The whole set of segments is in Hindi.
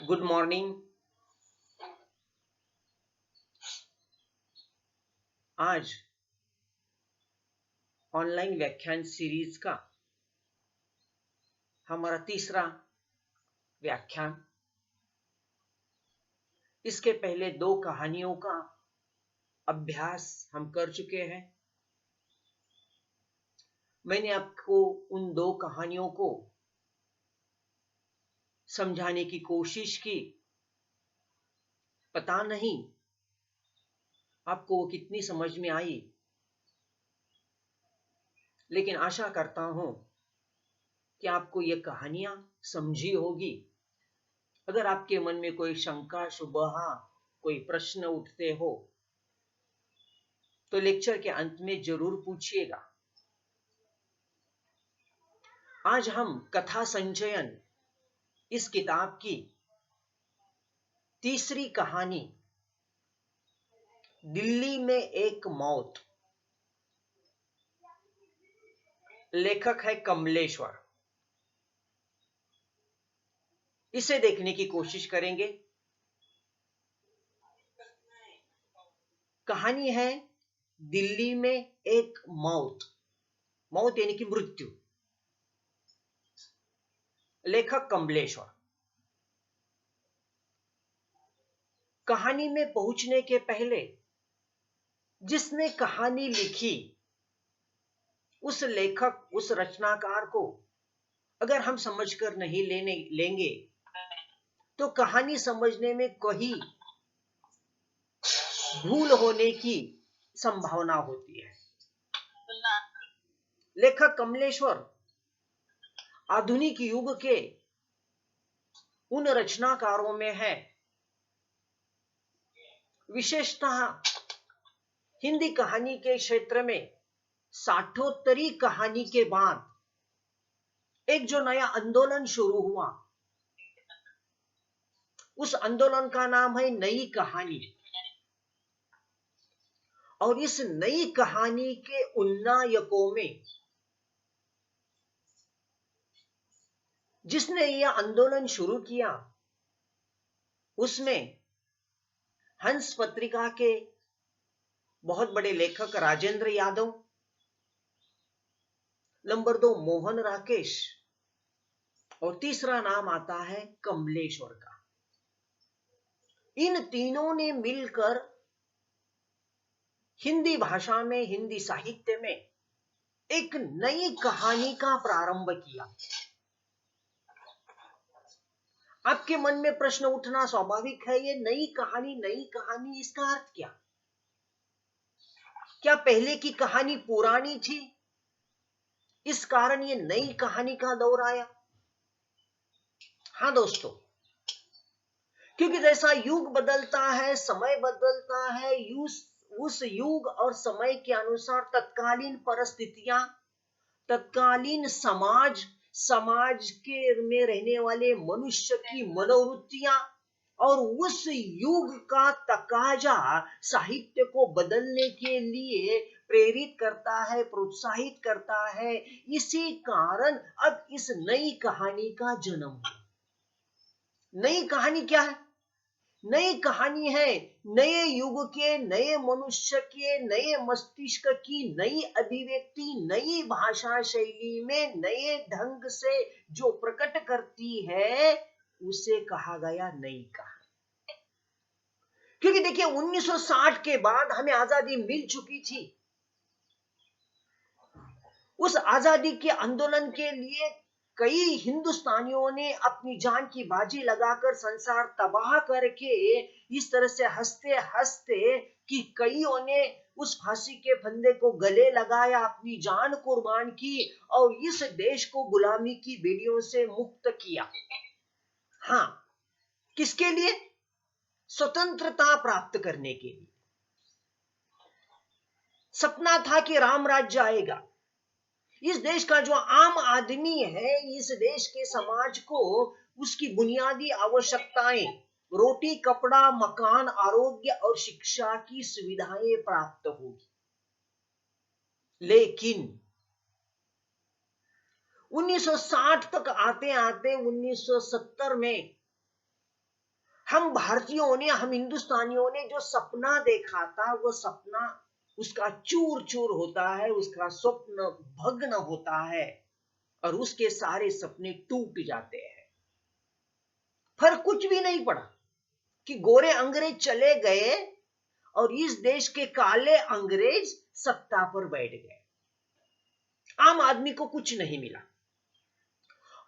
Good morning. आज ऑनलाइन व्याख्यान सीरीज का हमारा तीसरा व्याख्यान। इसके पहले दो कहानियों का अभ्यास हम कर चुके हैं। मैंने आपको उन दो कहानियों को समझाने की कोशिश की। पता नहीं आपको वो कितनी समझ में आई, लेकिन आशा करता हूं कि आपको ये कहानियां समझी होगी। अगर आपके मन में कोई शंका, शुबहा, कोई प्रश्न उठते हो तो लेक्चर के अंत में जरूर पूछिएगा। आज हम कथा संचयन इस किताब की तीसरी कहानी, दिल्ली में एक मौत, लेखक है कमलेश्वर, इसे देखने की कोशिश करेंगे। कहानी है दिल्ली में एक मौत। मौत यानी कि मृत्यु। लेखक कमलेश्वर। कहानी में पहुंचने के पहले जिसने कहानी लिखी, उस लेखक, उस रचनाकार को अगर हम समझकर नहीं लेंगे तो कहानी समझने में कोई भूल होने की संभावना होती है। लेखक कमलेश्वर आधुनिक युग के उन रचनाकारों में है। विशेषतः हिंदी कहानी के क्षेत्र में साठोत्तरी कहानी के बाद एक जो नया आंदोलन शुरू हुआ, उस आंदोलन का नाम है नई कहानी। और इस नई कहानी के उन्नायकों में जिसने यह आंदोलन शुरू किया, उसमें हंस पत्रिका के बहुत बड़े लेखक राजेंद्र यादव, नंबर 2 मोहन राकेश, और तीसरा नाम आता है कमलेश्वर का। इन तीनों ने मिलकर हिंदी भाषा में, हिंदी साहित्य में एक नई कहानी का प्रारंभ किया। आपके मन में प्रश्न उठना स्वाभाविक है, ये नई कहानी, इसका अर्थ क्या? क्या पहले की कहानी पुरानी थी, इस कारण ये नई कहानी का दौर आया? हाँ दोस्तों, क्योंकि जैसा युग बदलता है, समय बदलता है, उस युग और समय के अनुसार तत्कालीन परिस्थितियां, तत्कालीन समाज के में रहने वाले मनुष्य की मनोवृत्तियां और उस युग का तकाजा साहित्य को बदलने के लिए प्रेरित करता है, प्रोत्साहित करता है। इसी कारण अब इस नई कहानी का जन्म हुआ। नई कहानी क्या है? नई कहानी है नए युग के, नए मनुष्य के, नए मस्तिष्क की नई अभिव्यक्ति, नई भाषा शैली में नए ढंग से जो प्रकट करती है, उसे कहा गया नई कहानी। क्योंकि देखिए 1960 के बाद हमें आजादी मिल चुकी थी। उस आजादी के आंदोलन के लिए कई हिंदुस्तानियों ने अपनी जान की बाजी लगाकर संसार तबाह करके इस तरह से हंसते हंसते कि कईयों ने उस फांसी के फंदे को गले लगाया, अपनी जान कुर्बान की और इस देश को गुलामी की बेड़ियों से मुक्त किया। हाँ, किसके लिए? स्वतंत्रता प्राप्त करने के लिए। सपना था कि राम राज्य आएगा। इस देश का जो आम आदमी है, इस देश के समाज को उसकी बुनियादी आवश्यकताएं, रोटी, कपड़ा, मकान, आरोग्य और शिक्षा की सुविधाएं प्राप्त होगी। लेकिन 1960 तक आते आते 1970 में हम भारतीयों ने, हम हिंदुस्तानियों ने जो सपना देखा था, वो सपना उसका चूर चूर होता है, उसका स्वप्न भग्न होता है और उसके सारे सपने टूट जाते हैं। फर्क कुछ भी नहीं पड़ा कि गोरे अंग्रेज चले गए और इस देश के काले अंग्रेज सत्ता पर बैठ गए। आम आदमी को कुछ नहीं मिला।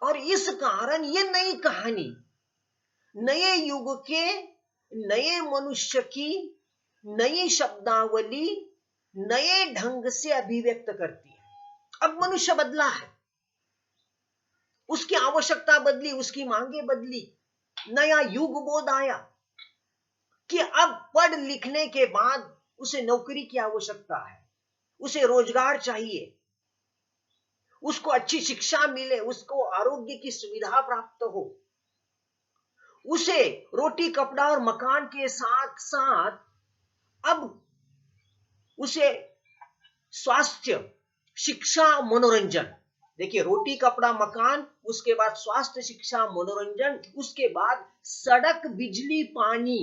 और इस कारण ये नई कहानी नए युग के नए मनुष्य की नई शब्दावली नए ढंग से अभिव्यक्त करती है। अब मनुष्य बदला है, उसकी आवश्यकता बदली, उसकी मांगे बदली, नया युग बोध आया कि अब पढ़ लिखने के बाद उसे नौकरी की आवश्यकता है, उसे रोजगार चाहिए, उसको अच्छी शिक्षा मिले, उसको आरोग्य की सुविधा प्राप्त हो, उसे रोटी कपड़ा और मकान के साथ साथ अब उसे स्वास्थ्य, शिक्षा, मनोरंजन। देखिए, रोटी कपड़ा मकान, उसके बाद स्वास्थ्य, शिक्षा, मनोरंजन, उसके बाद सड़क, बिजली, पानी।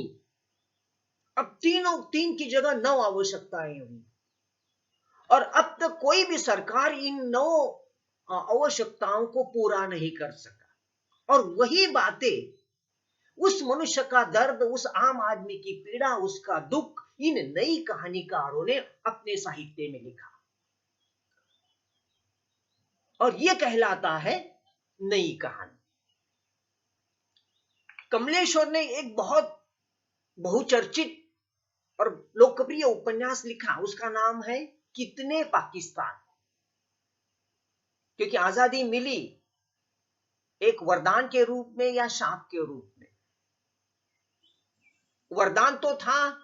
अब तीन की जगह 9 आवश्यकताएं हुई और अब तक कोई भी सरकार इन 9 आवश्यकताओं को पूरा नहीं कर सका। और वही बातें, उस मनुष्य का दर्द, उस आम आदमी की पीड़ा, उसका दुख इन नई कहानीकारों ने अपने साहित्य में लिखा और यह कहलाता है नई कहानी। कमलेश्वर ने एक बहुत बहुचर्चित और लोकप्रिय उपन्यास लिखा, उसका नाम है कितने पाकिस्तान। क्योंकि आजादी मिली एक वरदान के रूप में या शाप के रूप में। वरदान तो था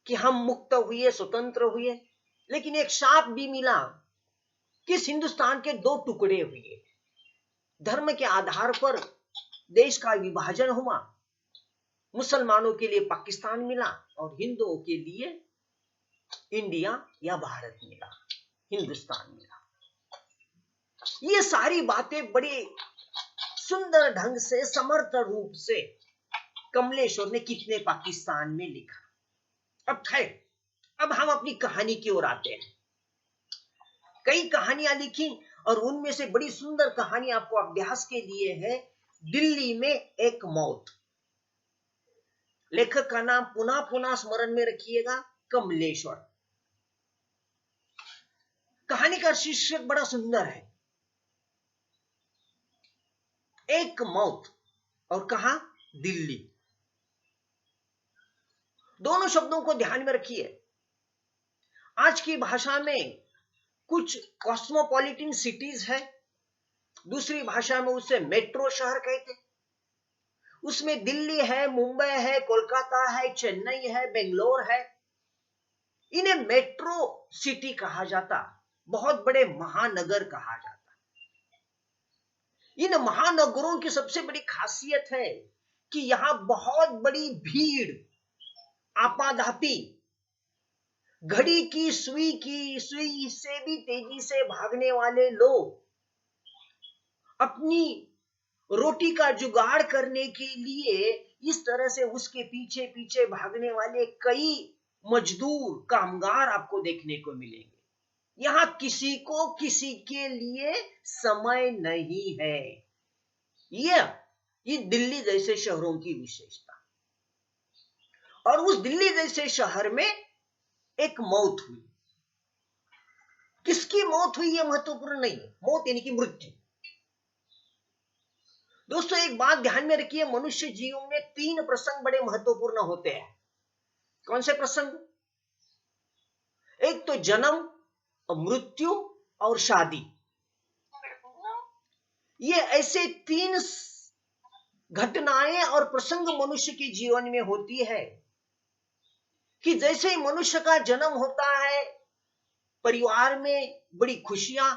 कि हम मुक्त हुए, स्वतंत्र हुए, लेकिन एक शाप भी मिला कि इस हिंदुस्तान के 2 टुकड़े हुए, धर्म के आधार पर देश का विभाजन हुआ। मुसलमानों के लिए पाकिस्तान मिला और हिंदुओं के लिए इंडिया या भारत मिला, हिंदुस्तान मिला। ये सारी बातें बड़े सुंदर ढंग से, समर्थ रूप से कमलेश्वर ने कितने पाकिस्तान में लिखा। अब खैर, अब हम अपनी कहानी की ओर आते हैं। कई कहानियां लिखी और उनमें से बड़ी सुंदर कहानी आपको अभ्यास के लिए है, दिल्ली में एक मौत। लेखक का नाम पुनः पुनः स्मरण में रखिएगा, कमलेश्वर। कहानी का शीर्षक बड़ा सुंदर है, एक मौत। और कहा, दिल्ली। दोनों शब्दों को ध्यान में रखिए। आज की भाषा में कुछ कॉस्मोपॉलिटन सिटीज है, दूसरी भाषा में उसे मेट्रो शहर कहते। उसमें दिल्ली है, मुंबई है, कोलकाता है, चेन्नई है, बेंगलोर है। इन्हें मेट्रो सिटी कहा जाता, बहुत बड़े महानगर कहा जाता। इन महानगरों की सबसे बड़ी खासियत है कि यहां बहुत बड़ी भीड़, आपाधापी, घड़ी की सुई से भी तेजी से भागने वाले लोग, अपनी रोटी का जुगाड़ करने के लिए इस तरह से उसके पीछे पीछे भागने वाले कई मजदूर, कामगार आपको देखने को मिलेंगे। यहां किसी को किसी के लिए समय नहीं है। ये दिल्ली जैसे शहरों की विशेषता। और उस दिल्ली जैसे शहर में एक मौत हुई। किसकी मौत हुई यह महत्वपूर्ण नहीं है, मौत यानी कि मृत्यु। दोस्तों, एक बात ध्यान में रखिए, मनुष्य जीवन में 3 प्रसंग बड़े महत्वपूर्ण होते हैं। कौन से प्रसंग? एक तो जन्म, मृत्यु और शादी। ये ऐसे 3 घटनाएं और प्रसंग मनुष्य के जीवन में होती है कि जैसे ही मनुष्य का जन्म होता है, परिवार में बड़ी खुशियां,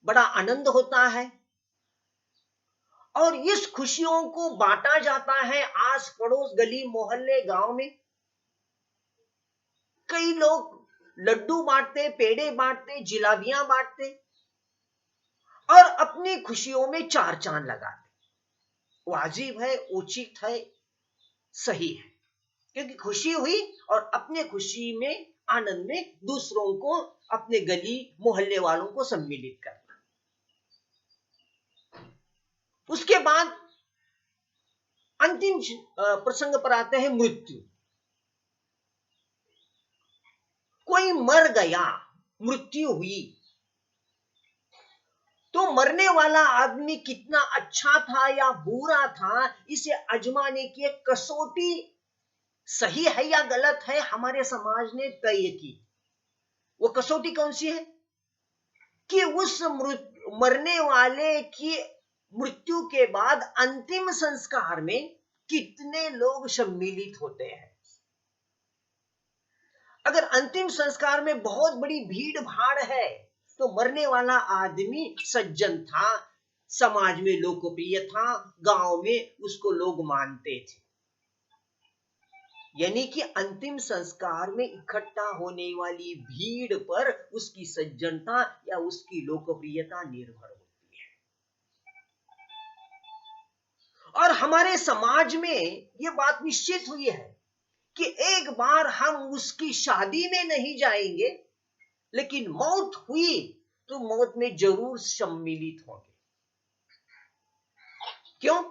बड़ा आनंद होता है और इस खुशियों को बांटा जाता है आस पड़ोस, गली मोहल्ले, गांव में। कई लोग लड्डू बांटते, पेड़े बांटते, जिलाबियां बांटते और अपनी खुशियों में 4 चांद लगाते। वाजिब है, उचित है, सही है, क्योंकि खुशी हुई और अपने खुशी में, आनंद में दूसरों को, अपने गली मोहल्ले वालों को सम्मिलित करना। उसके बाद अंतिम प्रसंग पर आते हैं मृत्यु। कोई मर गया, मृत्यु हुई, तो मरने वाला आदमी कितना अच्छा था या बुरा था, इसे आजमाने की एक कसौटी सही है या गलत है हमारे समाज ने तय की। वो कसौटी कौन सी है कि उस मरने वाले की मृत्यु के बाद अंतिम संस्कार में कितने लोग सम्मिलित होते हैं। अगर अंतिम संस्कार में बहुत बड़ी भीड़ भाड़ है तो मरने वाला आदमी सज्जन था, समाज में लोकप्रिय था, गांव में उसको लोग मानते थे। यानी कि अंतिम संस्कार में इकट्ठा होने वाली भीड़ पर उसकी सज्जनता या उसकी लोकप्रियता निर्भर होती है। और हमारे समाज में यह बात निश्चित हुई है कि एक बार हम उसकी शादी में नहीं जाएंगे, लेकिन मौत हुई तो मौत में जरूर सम्मिलित होंगे। क्यों?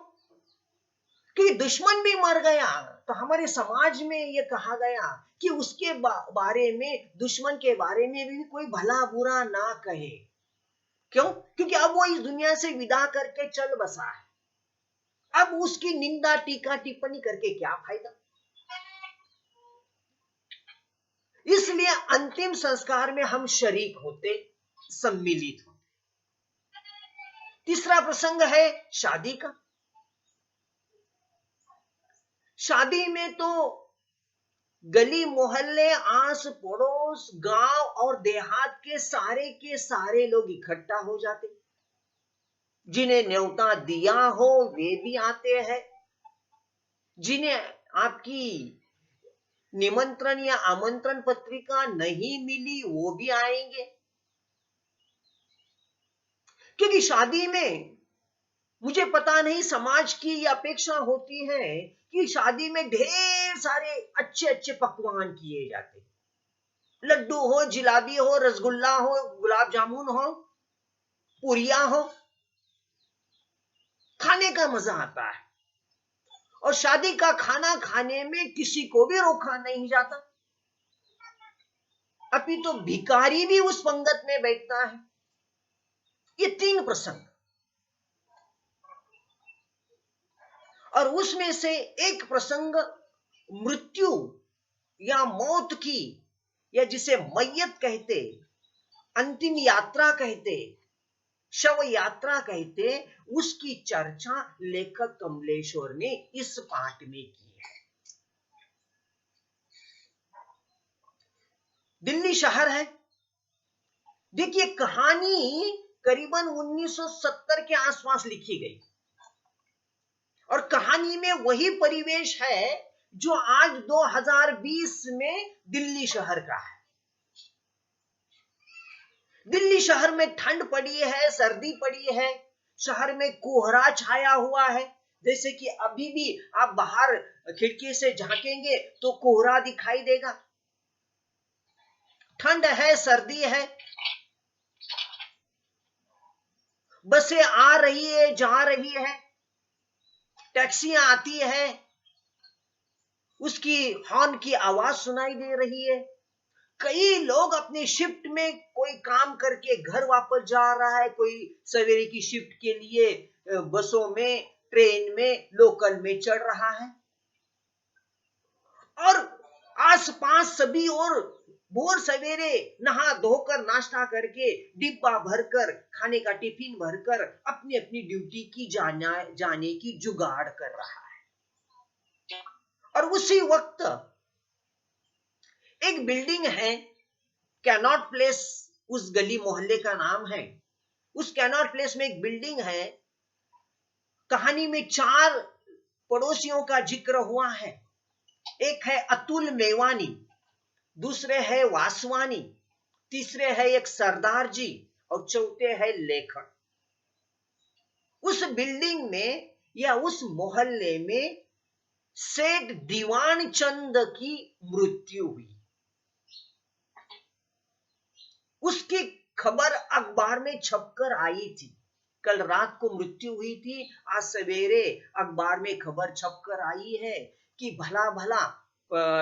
क्योंकि दुश्मन भी मर गया तो हमारे समाज में यह कहा गया कि उसके बारे में, दुश्मन के बारे में भी कोई भला बुरा ना कहे। क्यों? क्योंकि अब वो इस दुनिया से विदा करके चल बसा है। अब उसकी निंदा टीका टिप्पणी करके क्या फायदा। इसलिए अंतिम संस्कार में हम शरीक होते, सम्मिलित होते। तीसरा प्रसंग है शादी का। शादी में तो गली मोहल्ले, आस पड़ोस, गांव और देहात के सारे लोग इकट्ठा हो जाते। जिन्हें न्योता दिया हो वे भी आते हैं, जिन्हें आपकी निमंत्रण या आमंत्रण पत्रिका नहीं मिली वो भी आएंगे। क्योंकि शादी में, मुझे पता नहीं, समाज की ये अपेक्षा होती है कि शादी में ढेर सारे अच्छे अच्छे पकवान किए जाते। लड्डू हो, जिलाबी हो, रसगुल्ला हो, गुलाब जामुन हो, पुरिया हो, खाने का मजा आता है। और शादी का खाना खाने में किसी को भी रोका नहीं जाता। अभी तो भिखारी भी उस पंगत में बैठता है। ये 3 प्रसंग, और उसमें से एक प्रसंग मृत्यु या मौत की, या जिसे मैयत कहते, अंतिम यात्रा कहते, शव यात्रा कहते, उसकी चर्चा लेखक कमलेश्वर ने इस पाठ में की है। दिल्ली शहर है। देखिए, कहानी करीबन 1970 के आसपास लिखी गई, और कहानी में वही परिवेश है जो आज 2020 में दिल्ली शहर का है। दिल्ली शहर में ठंड पड़ी है, सर्दी पड़ी है, शहर में कोहरा छाया हुआ है। जैसे कि अभी भी आप बाहर खिड़की से झांकेंगे तो कोहरा दिखाई देगा। ठंड है, सर्दी है, बसें आ रही है, जा रही है, टैक्सियां आती है, उसकी हॉर्न की आवाज सुनाई दे रही है। कई लोग अपने शिफ्ट में कोई काम करके घर वापस जा रहा है, कोई सवेरे की शिफ्ट के लिए बसों में, ट्रेन में, लोकल में चढ़ रहा है। और आसपास सभी और भोर सवेरे नहा धोकर, नाश्ता करके, डिब्बा भरकर, खाने का टिफिन भरकर अपनी अपनी ड्यूटी की जाने की जुगाड़ कर रहा है। और उसी वक्त एक बिल्डिंग है, कैनॉट प्लेस उस गली मोहल्ले का नाम है। उस कैनॉट प्लेस में एक बिल्डिंग है। कहानी में 4 पड़ोसियों का जिक्र हुआ है। एक है अतुल मेवानी, दूसरे है वासवानी, तीसरे है एक सरदार जी, और चौथे है लेखक। उस बिल्डिंग में या उस मोहल्ले में सेठ दीवान चंद की मृत्यु हुई। उसकी खबर अखबार में छपकर आई थी। कल रात को मृत्यु हुई थी, आज सवेरे अखबार में खबर छपकर आई है कि भला भला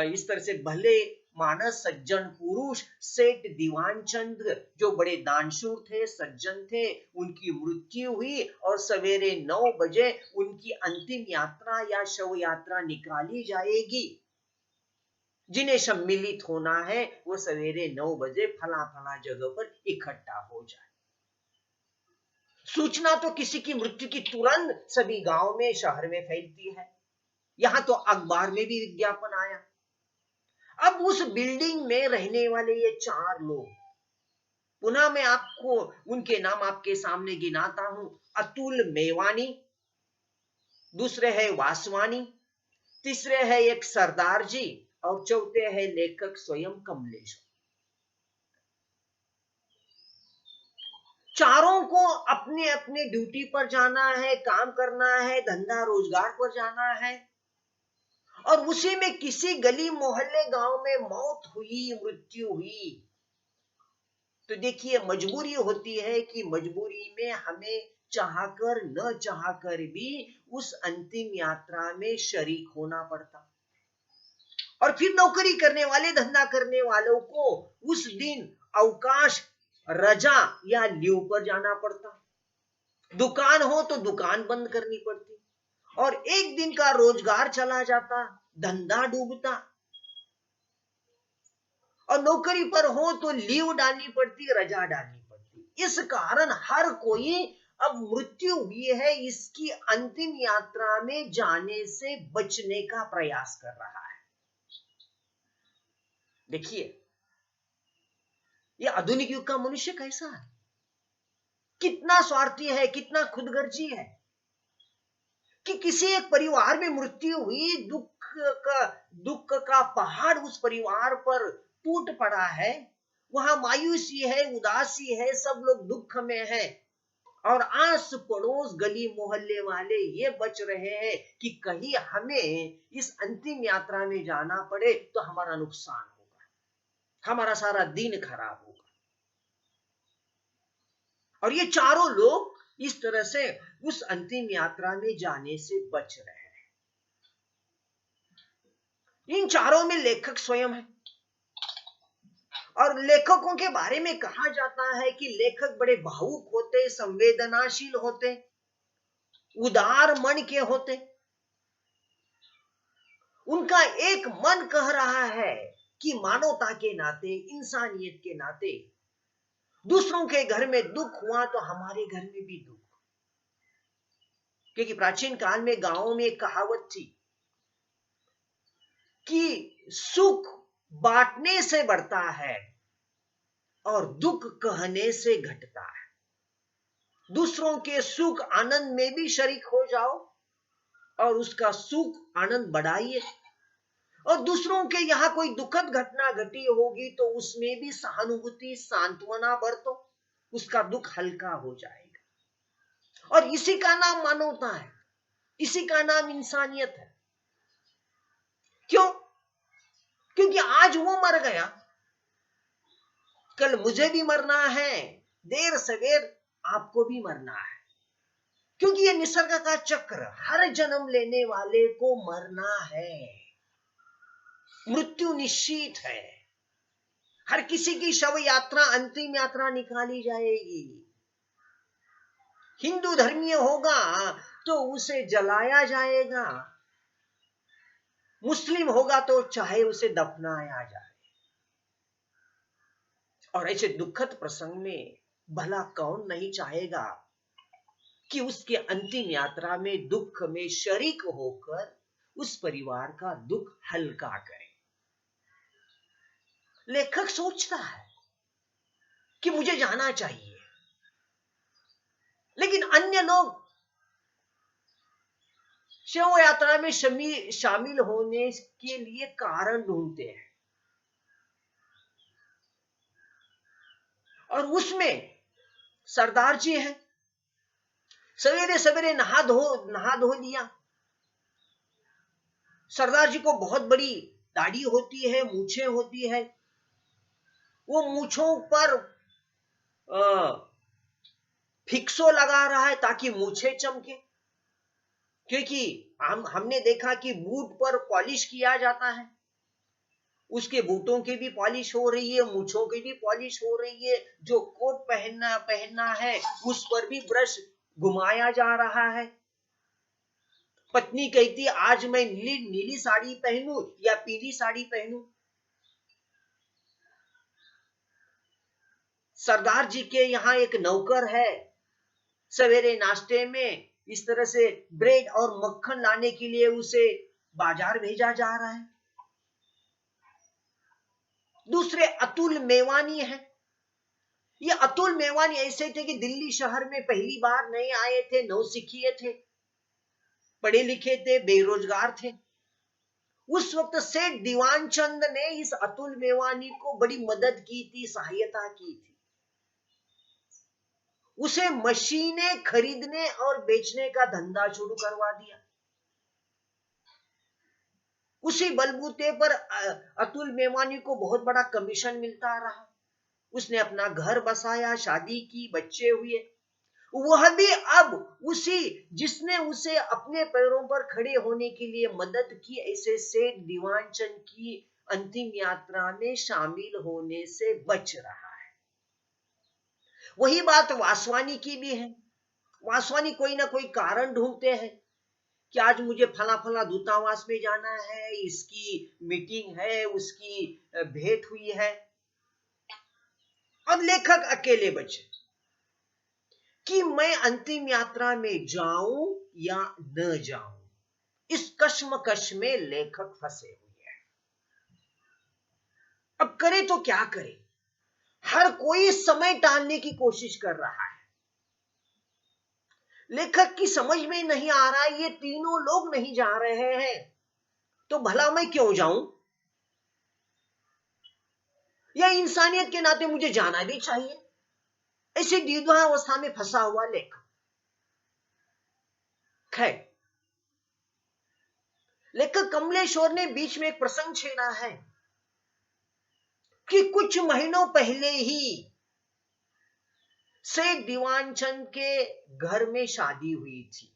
इस तरह से भले मानस सज्जन पुरुष सेठ दीवान चंद, जो बड़े दानशूर थे, सज्जन थे, उनकी मृत्यु हुई और सवेरे 9 बजे उनकी अंतिम यात्रा या शव यात्रा निकाली जाएगी। जिन्हें सम्मिलित होना है वो सवेरे 9 बजे फला फला जगह पर इकट्ठा हो जाए। सूचना तो किसी की मृत्यु की तुरंत सभी गांव में, शहर में फैलती है। यहां तो अखबार में भी विज्ञापन आया। अब उस बिल्डिंग में रहने वाले ये 4 लोग, पुनः मैं आपको उनके नाम आपके सामने गिनाता हूं। अतुल मेवानी, दूसरे है वासवानी, तीसरे है एक सरदार जी और चौथे है लेखक स्वयं कमलेश। चारों को अपने अपने ड्यूटी पर जाना है, काम करना है, धंधा रोजगार पर जाना है, और उसी में किसी गली मोहल्ले गांव में मौत हुई, मृत्यु हुई। तो देखिए, मजबूरी होती है कि मजबूरी में हमें चाहकर न चाहकर भी उस अंतिम यात्रा में शरीक होना पड़ता। और फिर नौकरी करने वाले, धंधा करने वालों को उस दिन अवकाश, रजा या लीव पर जाना पड़ता। दुकान हो तो दुकान बंद करनी पड़ती और एक दिन का रोजगार चला जाता, धंधा डूबता। और नौकरी पर हो तो लीव डालनी पड़ती, रजा डालनी पड़ती। इस कारण हर कोई अब मृत्यु हुई है इसकी अंतिम यात्रा में जाने से बचने का प्रयास कर रहा है। देखिए, यह आधुनिक युग का मनुष्य कैसा है, कितना स्वार्थी है, कितना खुदगर्जी है कि किसी एक परिवार में मृत्यु हुई, दुख का पहाड़ उस परिवार पर टूट पड़ा है। वहां मायूसी है, उदासी है, सब लोग दुख में है और आस पड़ोस, गली मोहल्ले वाले ये बच रहे हैं कि कहीं हमें इस अंतिम यात्रा में जाना पड़े तो हमारा नुकसान होगा, हमारा सारा दिन खराब होगा। और ये चारों लोग इस तरह से उस अंतिम यात्रा में जाने से बच रहे हैं। इन चारों में लेखक स्वयं है। और लेखकों के बारे में कहा जाता है कि लेखक बड़े भावुक होते, संवेदनाशील होते, उदार मन के होते। उनका एक मन कह रहा है कि मानवता के नाते, इंसानियत के नाते, दूसरों के घर में दुख हुआ तो हमारे घर में भी दुख। क्योंकि प्राचीन काल में गांवों में एक कहावत थी कि सुख बांटने से बढ़ता है और दुख कहने से घटता है। दूसरों के सुख आनंद में भी शरीक हो जाओ और उसका सुख आनंद बढ़ाइए, और दूसरों के यहां कोई दुखद घटना घटी होगी तो उसमें भी सहानुभूति, सांत्वना बरतो, उसका दुख हल्का हो जाएगा। और इसी का नाम मानवता है, इसी का नाम इंसानियत है। क्यों? क्योंकि आज वो मर गया, कल मुझे भी मरना है, देर सवेर आपको भी मरना है। क्योंकि ये निसर्ग का चक्र, हर जन्म लेने वाले को मरना है, मृत्यु निश्चित है। हर किसी की शव यात्रा, अंतिम यात्रा निकाली जाएगी। हिंदू धर्मीय होगा तो उसे जलाया जाएगा, मुस्लिम होगा तो चाहे उसे दफनाया जाए। और ऐसे दुखद प्रसंग में भला कौन नहीं चाहेगा कि उसके अंतिम यात्रा में दुख में शरीक होकर उस परिवार का दुख हल्का करे। लेखक सोचता है कि मुझे जाना चाहिए, लेकिन अन्य लोग शव यात्रा में शामिल होने के लिए कारण ढूंढते हैं। और उसमें सरदार जी हैं, सवेरे सवेरे नहा धो लिया। सरदार जी को बहुत बड़ी दाढ़ी होती है, मूछें होती है। वो मूछों पर फिक्सो लगा रहा है ताकि मूछें चमके, क्योंकि हमने देखा कि बूट पर पॉलिश किया जाता है। उसके बूटों की भी पॉलिश हो रही है, मूछों की भी पॉलिश हो रही है। जो कोट पहनना है उस पर भी ब्रश घुमाया जा रहा है। पत्नी कहती आज मैं नीली साड़ी पहनूं या पीली साड़ी पहनूं। सरदार जी के यहाँ एक नौकर है, सवेरे नाश्ते में इस तरह से ब्रेड और मक्खन लाने के लिए उसे बाजार भेजा जा रहा है। दूसरे अतुल मेवानी है। ये अतुल मेवानी ऐसे थे कि दिल्ली शहर में पहली बार नहीं आए थे, नौसिखिए थे, पढ़े लिखे थे, बेरोजगार थे। उस वक्त सेठ दीवान चंद ने इस अतुल मेवानी को बड़ी मदद की थी, सहायता की थी। उसे मशीनें खरीदने और बेचने का धंधा शुरू करवा दिया। उसी बलबूते पर अतुल मेवानी को बहुत बड़ा कमीशन मिलता रहा। उसने अपना घर बसाया, शादी की, बच्चे हुए। वह भी अब उसी जिसने उसे अपने पैरों पर खड़े होने के लिए मदद की, ऐसे सेठ दीवानचंद की अंतिम यात्रा में शामिल होने से बच रहा है। वही बात वासवानी की भी है। वासवानी कोई ना कोई कारण ढूंढते हैं कि आज मुझे फला दूतावास में जाना है, इसकी मीटिंग है, उसकी भेंट हुई है। अब लेखक अकेले बचे कि मैं अंतिम यात्रा में जाऊं या न जाऊं। इस कश्मकश में लेखक फंसे हुए हैं। अब करे तो क्या करे? हर कोई समय टालने की कोशिश कर रहा है। लेखक की समझ में नहीं आ रहा है, ये तीनों लोग नहीं जा रहे हैं तो भला मैं क्यों जाऊं? या इंसानियत के नाते मुझे जाना भी चाहिए। ऐसी द्विधावस्था में फंसा हुआ लेखक। खैर, लेखक कमलेश्वर ने बीच में एक प्रसंग छेड़ा है कि कुछ महीनों पहले ही सेठ दीवानचंद के घर में शादी हुई थी,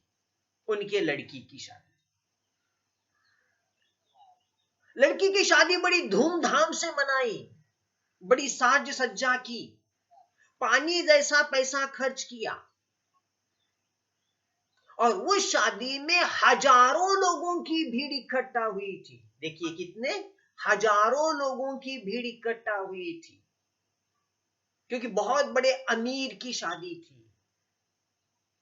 उनके लड़की की शादी। लड़की की शादी बड़ी धूमधाम से मनाई, बड़ी साज सज्जा की, पानी जैसा पैसा खर्च किया। और उस शादी में हजारों लोगों की भीड़ इकट्ठा हुई थी। देखिए कितने हजारों लोगों की भीड़ इकट्ठा हुई थी, क्योंकि बहुत बड़े अमीर की शादी थी।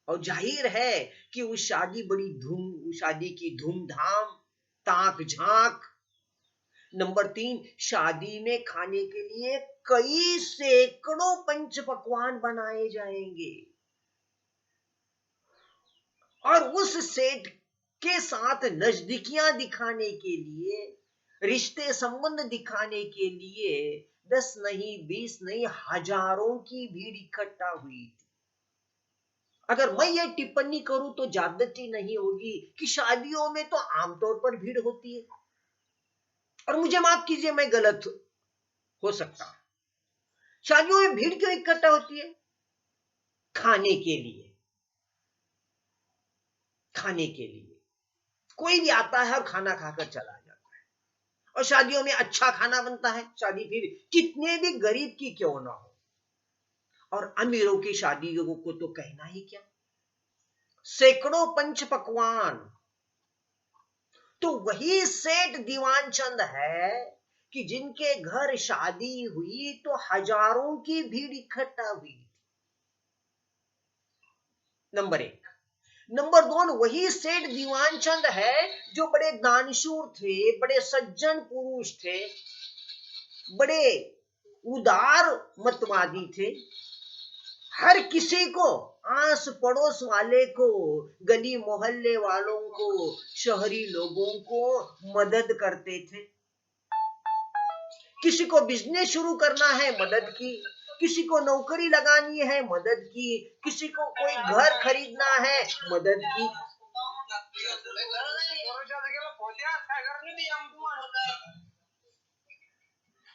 और जाहिर है कि उस शादी की धूमधाम, ताक झांक। नंबर 3, शादी में खाने के लिए कई सैकड़ों पंच पकवान बनाए जाएंगे। और उस सेठ के साथ नजदीकियां दिखाने के लिए, रिश्ते संबंध दिखाने के लिए 10 नहीं, 20 नहीं, हजारों की भीड़ इकट्ठा हुई थी। अगर मैं ये टिप्पणी करूं तो ज्यादती नहीं होगी कि शादियों में तो आमतौर पर भीड़ होती है। और मुझे माफ कीजिए, मैं गलत हो सकता हूं। शादियों में भीड़ क्यों इकट्ठा होती है? खाने के लिए। खाने के लिए कोई भी आता है और खाना खाकर चला जाता है। और शादियों में अच्छा खाना बनता है, शादी फिर कितने भी गरीब की क्यों ना हो। और अमीरों की शादियों को तो कहना ही क्या, सैकड़ों पंच पकवान। तो वही सेठ दीवानचंद है कि जिनके घर शादी हुई तो हजारों की भीड़ इकट्ठा हुई। नंबर 1। नंबर 2, वही सेठ दीवानचंद है जो बड़े दानशूर थे, बड़े सज्जन पुरुष थे, बड़े उदार मतवादी थे। हर किसी को, आस पड़ोस वाले को, गली मोहल्ले वालों को, शहरी लोगों को मदद करते थे। किसी को बिजनेस शुरू करना है, मदद की। किसी को नौकरी लगानी है, मदद की। किसी को कोई घर खरीदना है, मदद की।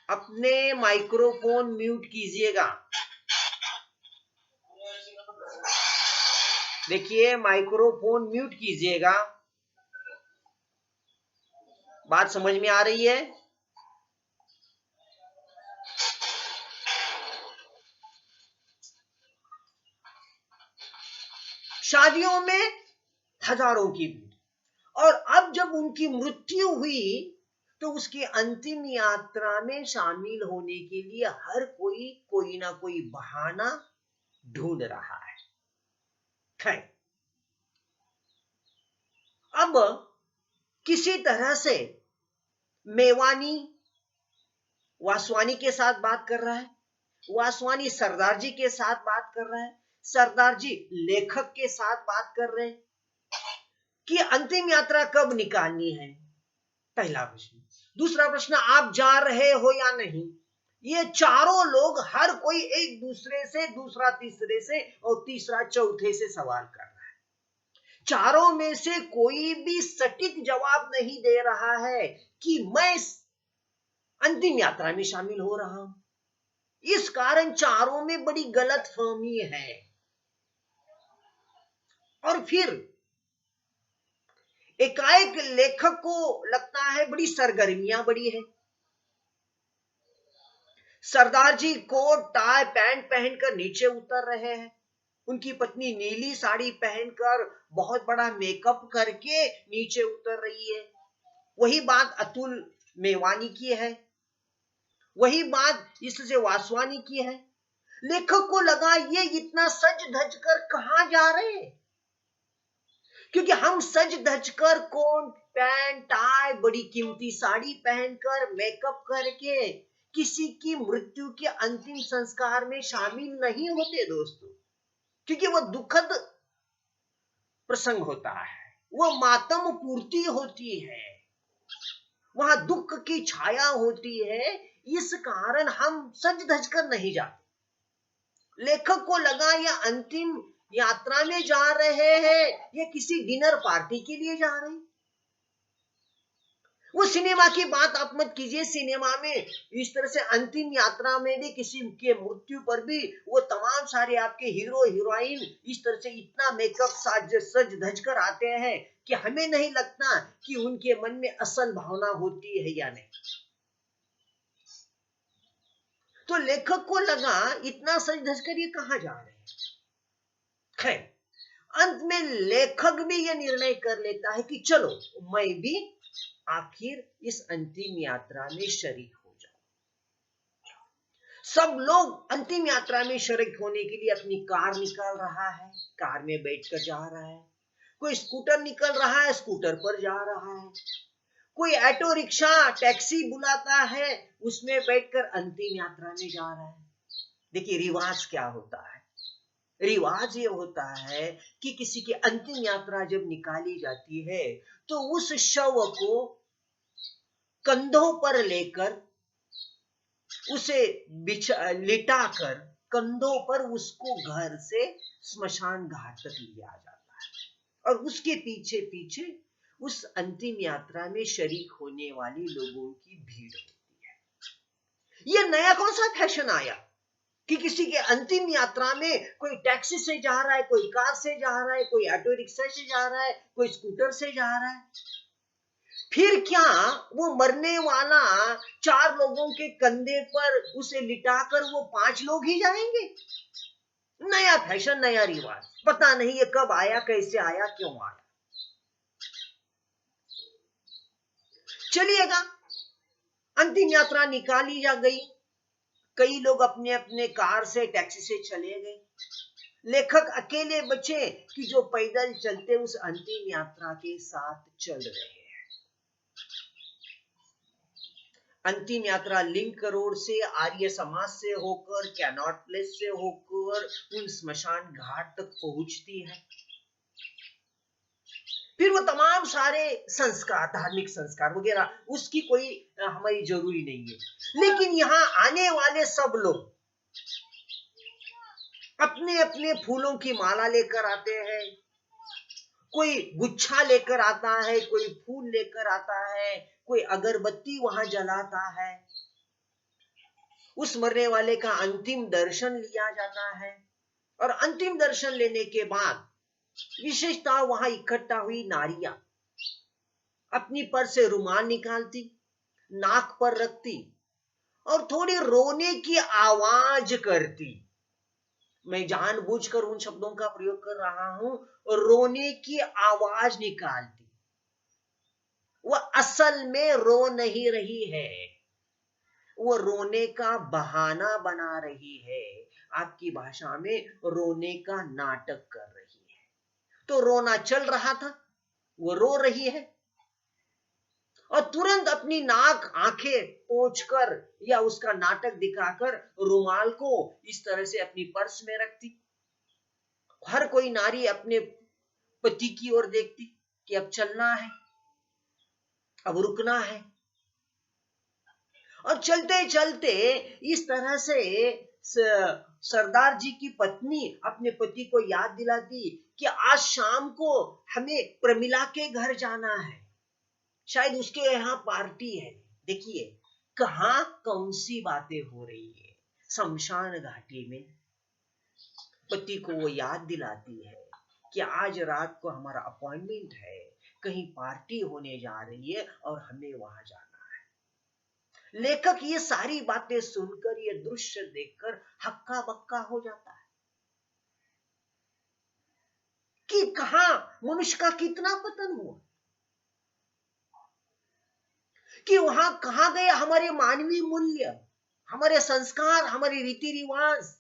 अपने माइक्रोफोन म्यूट कीजिएगा। देखिए, माइक्रोफोन म्यूट कीजिएगा। बात समझ में आ रही है? शादियों में हजारों की भीड़, और अब जब उनकी मृत्यु हुई तो उसकी अंतिम यात्रा में शामिल होने के लिए हर कोई ना कोई बहाना ढूंढ रहा है। अब किसी तरह से मेवानी वासवानी के साथ बात कर रहा है, वासवानी सरदार जी के साथ बात कर रहा है, सरदार जी लेखक के साथ बात कर रहे हैं कि अंतिम यात्रा कब निकालनी है। पहला प्रश्न। दूसरा प्रश्न, आप जा रहे हो या नहीं। ये चारों लोग हर कोई एक दूसरे से, दूसरा तीसरे से और तीसरा चौथे से सवाल कर रहा है। चारों में से कोई भी सटीक जवाब नहीं दे रहा है कि मैं अंतिम यात्रा में शामिल हो रहा हूं। इस कारण चारों में बड़ी गलतफहमी है। और फिर एकाएक लेखक को लगता है बड़ी सरगर्मियां बड़ी है। सरदार जी कोट टाई पैंट पहनकर नीचे उतर रहे हैं। उनकी पत्नी नीली साड़ी पहनकर बहुत बड़ा मेकअप करके नीचे उतर रही है। वही बात अतुल मेवानी की है, वही बात इससे वासवानी की है। लेखक को लगा ये इतना सज धज कर कहां जा रहे हैं, क्योंकि हम सज धज कर कोट पैंट टाई बड़ी कीमती साड़ी पहनकर मेकअप करके किसी की मृत्यु के अंतिम संस्कार में शामिल नहीं होते दोस्तों, क्योंकि वह दुखद प्रसंग होता है, वह मातम पूर्ति होती है, वहां दुख की छाया होती है। इस कारण हम सज धज कर नहीं जाते। लेखक को लगा यह अंतिम यात्रा में जा रहे हैं, ये किसी डिनर पार्टी के लिए जा रहे हैं। वो सिनेमा की बात आप मत कीजिए। सिनेमा में इस तरह से अंतिम यात्रा में भी किसी के मृत्यु पर भी वो तमाम सारे आपके हीरो हीरोइन इस तरह से इतना मेकअप सज धज कर आते हैं कि हमें नहीं लगता कि उनके मन में असल भावना होती है या नहीं। तो लेखक को लगा इतना सज धज कर ये कहां जा रहे हैं। खैर, अंत में लेखक भी यह निर्णय कर लेता है कि चलो मैं भी आखिर इस अंतिम यात्रा में शरीक हो जाऊं। सब लोग अंतिम यात्रा में शरीक होने के लिए अपनी कार निकाल रहा है, कार में बैठकर जा रहा है। कोई स्कूटर निकल रहा है, स्कूटर पर जा रहा है। कोई ऑटो रिक्शा टैक्सी बुलाता है, उसमें बैठकर अंतिम यात्रा में जा रहा है। देखिए रिवाज क्या होता है। रिवाज ये होता है कि किसी की अंतिम यात्रा जब निकाली जाती है तो उस शव को कंधों पर लेकर उसे लिटाकर कंधों पर उसको घर से स्मशान घाट तक लिया जाता है, और उसके पीछे पीछे उस अंतिम यात्रा में शरीक होने वाले लोगों की भीड़ होती है। यह नया कौन सा फैशन आया कि किसी के अंतिम यात्रा में कोई टैक्सी से जा रहा है, कोई कार से जा रहा है, कोई ऑटो रिक्शा से जा रहा है, कोई स्कूटर से जा रहा है। फिर क्या वो मरने वाला 4 लोगों के कंधे पर उसे लिटाकर वो 5 लोग ही जाएंगे? नया फैशन, नया रिवाज, पता नहीं ये कब आया, कैसे आया, क्यों आया। चलिएगा, अंतिम यात्रा निकाली जा गई। कई लोग अपने अपने कार से टैक्सी से चले गए। लेखक अकेले बचे कि जो पैदल चलते उस अंतिम यात्रा के साथ चल रहे हैं। अंतिम यात्रा लिंक रोड से, आर्य समाज से होकर, कैनॉट प्लेस से होकर उन स्मशान घाट तक पहुंचती है। फिर वो तमाम सारे संस्कार, धार्मिक संस्कार वगैरह, उसकी कोई हमारी जरूरी नहीं है। लेकिन यहाँ आने वाले सब लोग अपने अपने फूलों की माला लेकर आते हैं, कोई गुच्छा लेकर आता है, कोई फूल लेकर आता है, कोई अगरबत्ती वहां जलाता है। उस मरने वाले का अंतिम दर्शन लिया जाता है और अंतिम दर्शन लेने के बाद विशेषता वहां इकट्ठा हुई नारियां अपनी पर्स से रुमाल निकालती, नाक पर रखती और थोड़ी रोने की आवाज करती। मैं जानबूझकर उन शब्दों का प्रयोग कर रहा हूं, रोने की आवाज निकालती। वह असल में रो नहीं रही है, वो रोने का बहाना बना रही है। आपकी भाषा में रोने का नाटक कर रही है। तो रोना चल रहा था, वो रो रही है और तुरंत अपनी नाक आंखें पोंछकर या उसका नाटक दिखाकर रुमाल को इस तरह से अपनी पर्स में रखती। हर कोई नारी अपने पति की ओर देखती कि अब चलना है, अब रुकना है। और चलते चलते इस तरह से सरदार जी की पत्नी अपने पति को याद दिलाती कि आज शाम को हमें प्रमिला के घर जाना है, शायद उसके यहाँ पार्टी है। देखिए कहां कौन सी बातें हो रही है। शमशान घाटी में पति को वो याद दिलाती है कि आज रात को हमारा अपॉइंटमेंट है, कहीं पार्टी होने जा रही है और हमें वहां जाना है। लेखक ये सारी बातें सुनकर, ये दृश्य देखकर हक्का बक्का हो जाता है कि कहां मनुष्य का कितना पतन हुआ, कि वहां कहां गए हमारे मानवीय मूल्य, हमारे संस्कार, हमारे रीति रिवाज,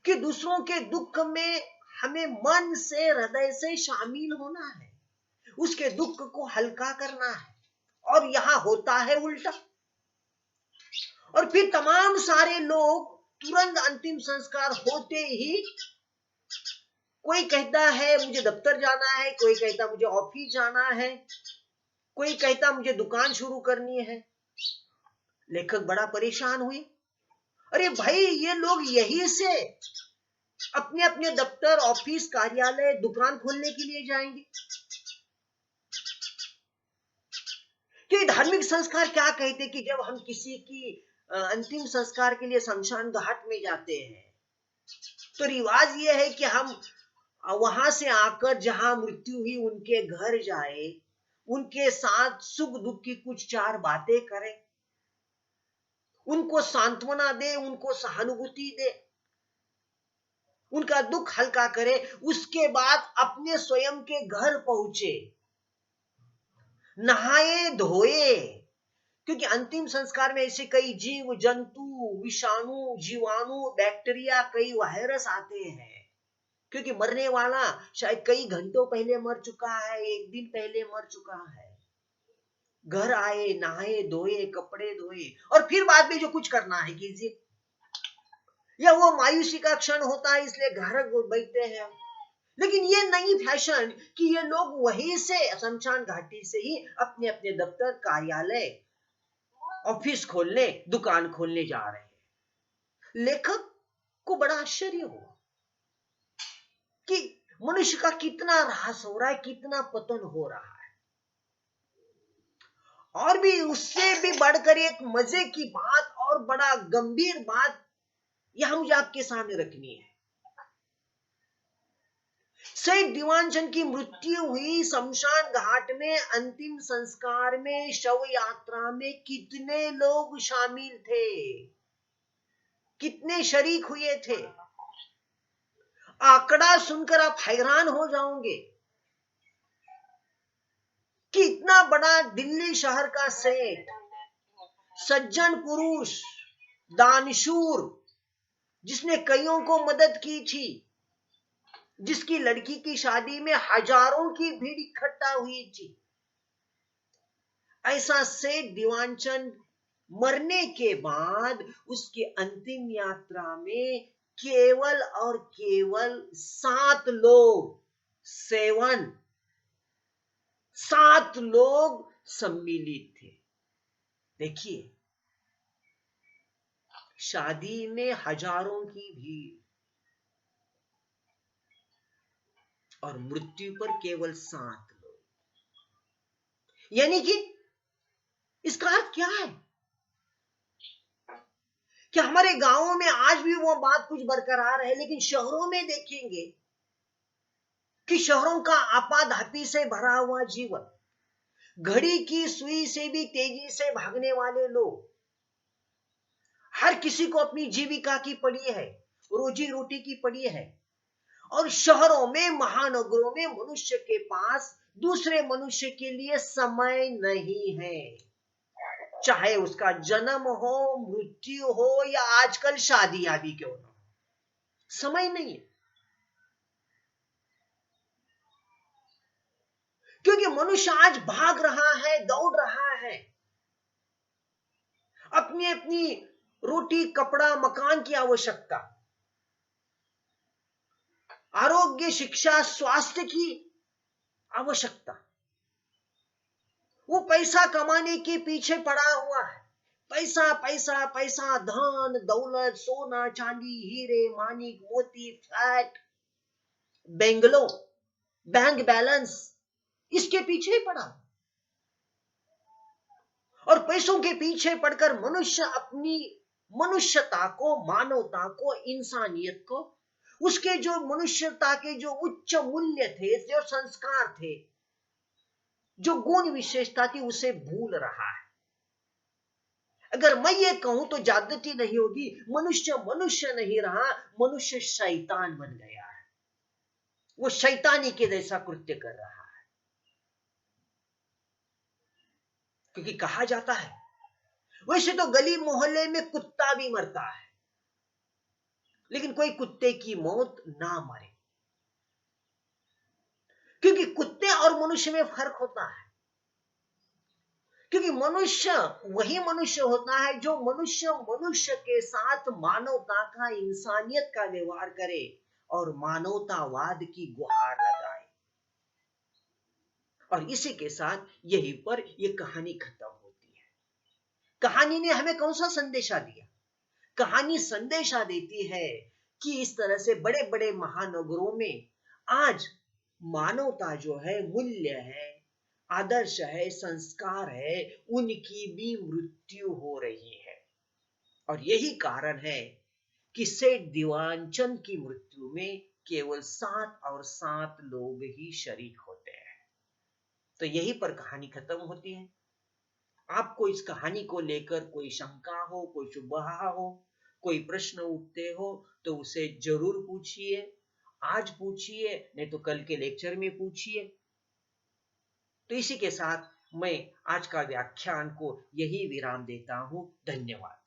कि दूसरों के दुख में हमें मन से, हृदय से शामिल होना है, उसके दुख को हल्का करना है। और यहां होता है उल्टा। और फिर तमाम सारे लोग तुरंत अंतिम संस्कार होते ही, कोई कहता है मुझे दफ्तर जाना है, कोई कहता मुझे ऑफिस जाना है, कोई कहता मुझे दुकान शुरू करनी है। लेखक बड़ा परेशान हुए। अरे भाई, ये लोग यहीं से अपने अपने दफ्तर, ऑफिस, कार्यालय, दुकान खोलने के लिए जाएंगे। कि धार्मिक संस्कार क्या कहते कि जब हम किसी की अंतिम संस्कार के लिए शमशान घाट में जाते हैं तो रिवाज ये है कि हम वहां से आकर जहां मृत्यु हुई उनके घर जाए, उनके साथ सुख दुख की कुछ चार बातें करें, उनको सांत्वना दे, उनको सहानुभूति दे, उनका दुख हल्का करे। उसके बाद अपने स्वयं के घर पहुंचे, नहाए धोए, क्योंकि अंतिम संस्कार में ऐसे कई जीव जंतु, विषाणु, जीवाणु, बैक्टीरिया, कई वायरस आते हैं। क्योंकि मरने वाला शायद कई घंटों पहले मर चुका है, एक दिन पहले मर चुका है। घर आए, नहाए धोए, कपड़े धोए और फिर बाद में जो कुछ करना है कीजिए। या वो मायूसी का क्षण होता है इसलिए घर बैठते हैं। लेकिन ये नई फैशन कि ये लोग वहीं से, शमशान घाटी से ही अपने अपने दफ्तर, कार्यालय, ऑफिस खोलने, दुकान खोलने जा रहे हैं। लेखक को बड़ा आश्चर्य हुआ कि मनुष्य का कितना ह्रास हो रहा है, कितना पतन हो रहा है। और भी उससे भी बढ़कर एक मजे की बात और बड़ा गंभीर बात यह मुझे आपके सामने रखनी है। शहीद दीवानचंद की मृत्यु हुई शमशान घाट में, अंतिम संस्कार में, शव यात्रा में कितने लोग शामिल थे, कितने शरीक हुए थे। आंकड़ा सुनकर आप हैरान हो जाओगे कि इतना बड़ा दिल्ली शहर का सेठ, सज्जन पुरुष, दानशूर, जिसने कईयों को मदद की थी, जिसकी लड़की की शादी में हजारों की भीड़ इकट्ठा हुई थी, ऐसा सेठ दीवानचंद मरने के बाद उसकी अंतिम यात्रा में केवल और केवल 7 लोग, 7 लोग सम्मिलित थे। देखिए, शादी में हजारों की भीड़, और मृत्यु पर केवल 7 लोग। यानी कि इसका अर्थ क्या है? कि हमारे गांवों में आज भी वो बात कुछ बरकरार है, लेकिन शहरों में देखेंगे कि शहरों का आपाधापी से भरा हुआ जीवन, घड़ी की सुई से भी तेजी से भागने वाले लोग, हर किसी को अपनी जीविका की पड़ी है, रोजी रोटी की पड़ी है। और शहरों में, महानगरों में मनुष्य के पास दूसरे मनुष्य के लिए समय नहीं है। चाहे उसका जन्म हो, मृत्यु हो या आजकल शादियां भी क्यों ना हो, समय नहीं है। क्योंकि मनुष्य आज भाग रहा है, दौड़ रहा है, अपनी अपनी रोटी, कपड़ा, मकान की आवश्यकता, आरोग्य, शिक्षा, स्वास्थ्य की आवश्यकता। वो पैसा कमाने के पीछे पड़ा हुआ है। पैसा पैसा पैसा, धन दौलत, सोना चांदी, हीरे मानिक मोती, फ्लैट, बेंगलो, बैंक बैलेंस, इसके पीछे ही पड़ा। और पैसों के पीछे पड़कर मनुष्य अपनी मनुष्यता को, मानवता को, इंसानियत को, उसके जो मनुष्यता के जो उच्च मूल्य थे, जो संस्कार थे, जो गुण विशेषता थी, उसे भूल रहा है। अगर मैं ये कहूं तो जागृति नहीं होगी। मनुष्य मनुष्य नहीं रहा, मनुष्य शैतान बन गया है। वो शैतानी के जैसा कृत्य कर रहा है। क्योंकि कहा जाता है, वैसे तो गली मोहल्ले में कुत्ता भी मरता है, लेकिन कोई कुत्ते की मौत ना मरे। क्योंकि कुत्ते और मनुष्य में फर्क होता है। क्योंकि मनुष्य वही मनुष्य होता है जो मनुष्य मनुष्य के साथ मानवता का, इंसानियत का व्यवहार करे और मानवतावाद की गुहार लगाए। और इसी के साथ यहीं पर यह कहानी खत्म होती है। कहानी ने हमें कौन सा संदेशा दिया? कहानी संदेशा देती है कि इस तरह से बड़े बड़े महानगरों में आज मानवता जो है, मूल्य है, आदर्श है, संस्कार है, उनकी भी मृत्यु हो रही है। और यही कारण है कि सेठ दीवानचंद की मृत्यु में केवल 7 और 7 लोग ही शरीक होते हैं। तो यहीं पर कहानी खत्म होती है। आपको इस कहानी को लेकर कोई शंका हो, कोई शुबहा हो, कोई प्रश्न उठते हो तो उसे जरूर पूछिए। आज पूछिए, नहीं तो कल के लेक्चर में पूछिए। तो इसी के साथ मैं आज का व्याख्यान को यही विराम देता हूं। धन्यवाद।